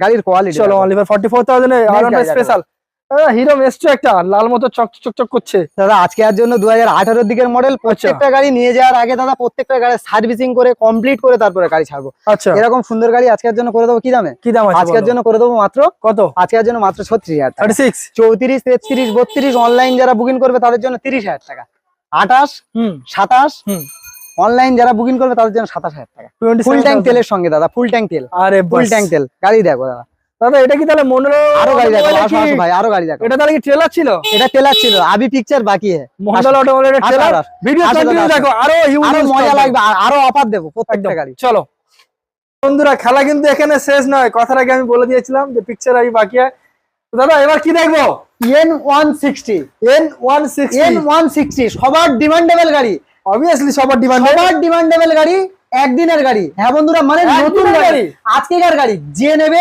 গাড়ির কোয়ালিটি চলো only for 44,000 এ আর স্পেশাল হিরো মেস্ট্রো একটা লাল মতো চকচক করছে দাদা। আজকে এর জন্য 2018 দিকের মডেল। প্রত্যেকটা গাড়ি নিয়ে যাওয়ার আগে দাদা প্রত্যেকটা গাড়ি সার্ভিসিং করে কমপ্লিট করে তারপরে গাড়ি ছাড়বো। আচ্ছা এরকম সুন্দর গাড়ি আজকের জন্য করে দেবো কি দামে? কি দাম আছে আজকের জন্য করে দেবো মাত্র কত? আজকের জন্য মাত্র 36,000 টাকা। 36 34, 33, 32 অনলাইন যারা বুকিং করবে তাদের জন্য 30,000 টাকা। 28, 27 অনলাইন যারা বুকিং করবে তাদের জন্য 27,000 টাকা। ফুল ট্যাঙ্ক তেলের সঙ্গে দাদা, ফুল ট্যাঙ্ক তেল। আরে ফুল ট্যাঙ্ক তেল গাড়ি দেখো দাদা। দাদা এটা কি তাহলে মনোর আরো গাড়ি দেখো, আসো আসো ভাই, আরো গাড়ি দেখো। এটা তাহলে কি ট্রেলার ছিল? এটা ট্রেলার ছিল, আবি পিকচার বাকি है। মন্ডল অটোমোবাইলের ট্রেলার ভিডিও কন্টিনিউ দেখো, আরো আরো মজা লাগবে, আরো অফার দেবো প্রত্যেকটা গাড়ি। চলো বন্ধুরা, খেলা কিন্তু এখানে শেষ নয়। কথার আগে আমি বলে দিয়েছিলাম যে পিকচার আবি বাকি আছে। দাদা এবার কি দেখবো? N160 N160 সবার ডিমান্ডেবল গাড়ি। অবভিয়াসলি সবার ডিমান্ডেবল গাড়ি, একদিনের গাড়ি। হ্যাঁ বন্ধুরা, মানে নতুন গাড়ি, আজকেকার গাড়ি যে নেবে